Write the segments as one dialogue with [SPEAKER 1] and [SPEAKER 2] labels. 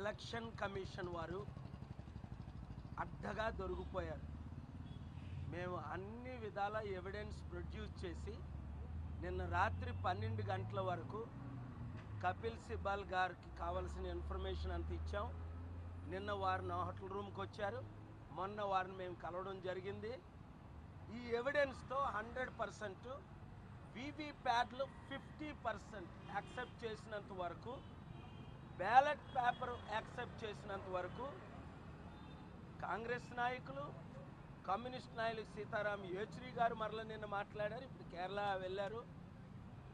[SPEAKER 1] Election commission వారు అడ్డగా దొరికిపోయారు. మేము అన్ని విధాల ఎవిడెన్స్ ప్రొడ్యూస్ చేసి నిన్న రాత్రి 12 గంటల వరకు కపిల్ సిబాల్ గారికి కావాల్సిన ఇన్ఫర్మేషన్ అంత ఇచ్చాం. నిన్న వారు నా హోటల్ రూమ్కి వచ్చారు. మొన్న వారిని మేము కలవడం జరిగింది. ఈ ఎవిడెన్స్తో 100% వీవీప్యాడ్లు 50% యాక్సెప్ట్ చేసినంత వరకు, బ్యాలెట్ పేపర్ యాక్సెప్ట్ చేసినంత వరకు కాంగ్రెస్ నాయకులు, కమ్యూనిస్ట్ నాయకులు సీతారాం యేచూరి గారు మరల నిన్న మాట్లాడారు. ఇప్పుడు కేరళ వెళ్ళారు.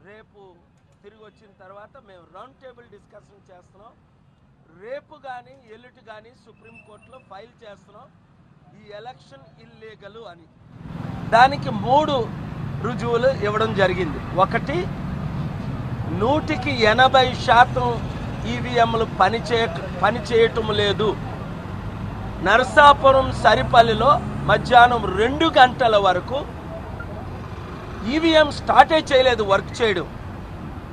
[SPEAKER 1] రేపు తిరిగి వచ్చిన తర్వాత మేము రౌండ్ టేబుల్ డిస్కషన్ చేస్తున్నాం. రేపు కానీ ఎల్లుటి కానీ సుప్రీంకోర్టులో ఫైల్ చేస్తున్నాం ఈ ఎలక్షన్ ఇల్లీగల్ అని. దానికి 3 రుజువులు ఇవ్వడం జరిగింది. ఒకటి, 180% ఈవీఎంలు పనిచేయటం లేదు. నరసాపురం సరిపల్లిలో మధ్యాహ్నం 2 గంటల వరకు ఈవీఎం స్టార్టే చేయలేదు వర్క్ చేయడం.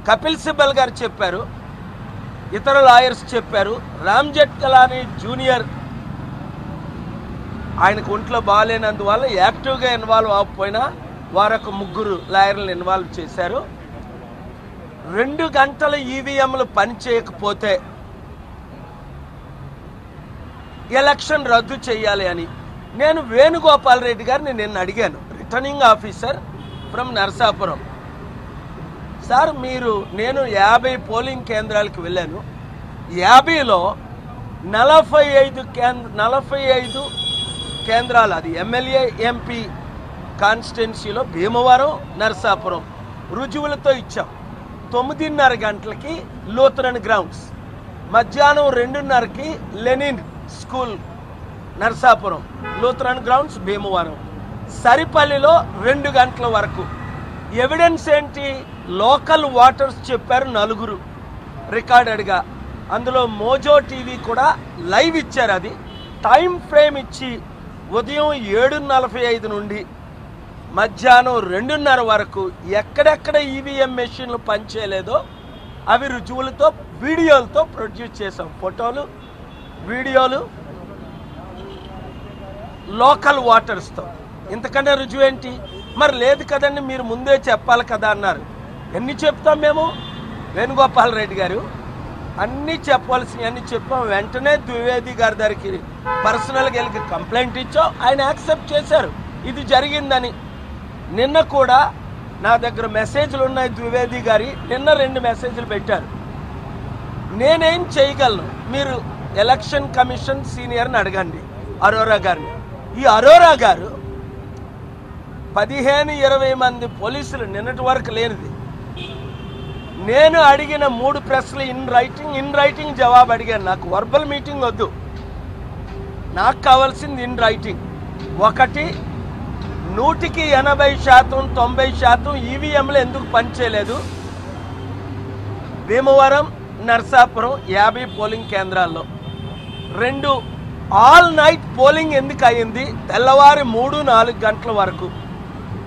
[SPEAKER 1] కపిల్ సిబల్ గారు చెప్పారు, ఇతర లాయర్స్ చెప్పారు. రామ్ జెట్మలానీ జూనియర్ ఆయనకు ఒంట్లో బాగాలేనందువల్ల యాక్టివ్గా ఇన్వాల్వ్ అవ్వకపోయినా వారొక 3 లాయర్లను ఇన్వాల్వ్ చేశారు. 2 గంటల ఈవీఎంలు పనిచేయకపోతే ఎలక్షన్ రద్దు చేయాలి అని నేను వేణుగోపాల్ రెడ్డి గారిని నిన్న అడిగాను, returning officer from Narasapuram. Sir నేను 50 పోలింగ్ కేంద్రాలకు వెళ్ళాను. 50లో 45 కేంద్రాలు, అది ఎమ్మెల్యే ఎంపీ కాన్స్టిట్యున్సీలో భీమవరం, నరసాపురం రుజువులతో ఇచ్చాం. 9:30 గంటలకి లూథరన్ గ్రౌండ్స్, మధ్యాహ్నం 2:30కి Lenin school Narasapuram, Lutheran grounds Bhimavaram, సరిపల్లిలో 2 గంటల వరకు. ఎవిడెన్స్ ఏంటి? లోకల్ వాటర్స్ చెప్పారు 4 రికార్డెడ్గా. అందులో మోజో టీవీ కూడా లైవ్ ఇచ్చారు. అది టైం ఫ్రేమ్ ఇచ్చి ఉదయం 7:45 నుండి మధ్యాహ్నం 2:30 వరకు ఎక్కడెక్కడ ఈవీఎం మెషిన్లు పనిచేయలేదో అవి రుజువులతో, వీడియోలతో ప్రొడ్యూస్ చేసాం. ఫోటోలు, వీడియోలు, లోకల్ వాటర్స్తో. ఇంతకన్నా రుజువు ఏంటి? మరి లేదు కదండి, మీరు ముందే చెప్పాలి కదా అన్నారు. ఎన్ని చెప్తాం మేము? వేణుగోపాల్ రెడ్డి గారు అన్నీ చెప్పవలసినవి అన్నీ చెప్పాం. వెంటనే ద్వివేది గారి దగ్గరికి పర్సనల్గా వెళ్ళి కంప్లైంట్ ఇచ్చాం. ఆయన యాక్సెప్ట్ చేశారు ఇది జరిగిందని. నిన్న కూడా నా దగ్గర మెసేజ్లు ఉన్నాయి ద్వివేది గారి. నిన్న 2 మెసేజ్లు పెట్టారు. నేనేం చేయగలను? మీరు ఎలక్షన్ కమిషన్ సీనియర్ని అడగండి, అరోరా గారిని. ఈ అరోరా గారు 15-20 మంది పోలీసులు నిన్నటి వరకు లేనిది. నేను అడిగిన 3 ప్రశ్నలు ఇన్ రైటింగ్ జవాబు అడిగాను. నాకు వర్బల్ మీటింగ్ వద్దు, నాకు కావాల్సింది ఇన్ రైటింగ్. ఒకటి, 180%, 90% ఈవీఎంలు ఎందుకు పనిచేయలేదు భీమవరం, నరసాపురం 50 పోలింగ్ కేంద్రాల్లో. 2, ఆల్ నైట్ పోలింగ్ ఎందుకు అయింది తెల్లవారి 3-4 గంటల వరకు.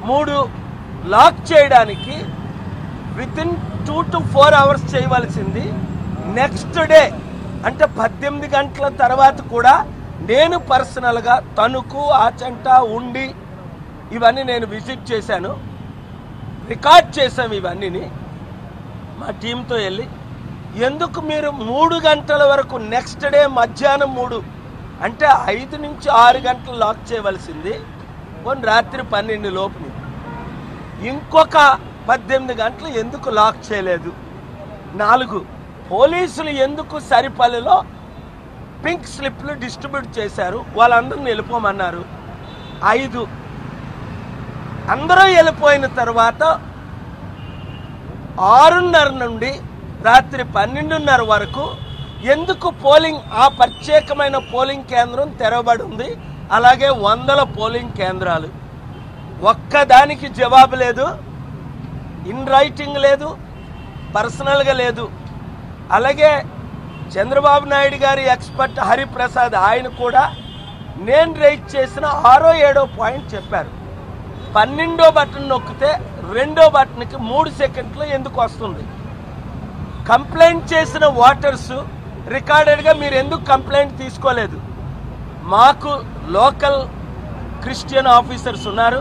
[SPEAKER 1] 3, లాక్ చేయడానికి వితిన్ 2 to 4 hours చేయవలసింది నెక్స్ట్ డే అంటే 18 గంటల తర్వాత కూడా నేను పర్సనల్గా తణుకు, ఆచంట ఉండి ఇవన్నీ నేను విజిట్ చేశాను, రికార్డ్ చేశాం ఇవన్నీని మా టీంతో వెళ్ళి. ఎందుకు మీరు 3 గంటల వరకు నెక్స్ట్ డే మధ్యాహ్నం 3 అంటే 5 నుంచి 6 గంటలు లాక్ చేయవలసింది రాత్రి 12 లోపుని ఇంకొక 18 గంటలు ఎందుకు లాక్ చేయలేదు? 4, పోలీసులు ఎందుకు సరిపల్లిలో పింక్ స్లిప్లు డిస్ట్రిబ్యూట్ చేశారు, వాళ్ళందరిని వెళ్ళిపోమన్నారు? 5, అందరూ వెళ్ళిపోయిన తర్వాత 6:30 నుండి రాత్రి 12:30 వరకు ఎందుకు పోలింగ్, ఆ ప్రత్యేకమైన పోలింగ్ కేంద్రం తెరవబడి ఉంది, అలాగే 100 పోలింగ్ కేంద్రాలు. ఒక్కదానికి జవాబు లేదు, ఇన్ రైటింగ్ లేదు, పర్సనల్గా లేదు. అలాగే చంద్రబాబు నాయుడు గారి ఎక్స్పర్ట్ హరిప్రసాద్ ఆయన కూడా నేను రైట్ చేసిన 6వ 7వ పాయింట్ చెప్పారు. 12వ బటన్ నొక్కితే 2వ బటన్కి 3 సెకండ్లు ఎందుకు వస్తుంది? కంప్లైంట్ చేసిన ఓటర్స్ రికార్డెడ్గా మీరు ఎందుకు కంప్లైంట్ తీసుకోలేదు? మాకు లోకల్ క్రిస్టియన్ ఆఫీసర్స్ ఉన్నారు,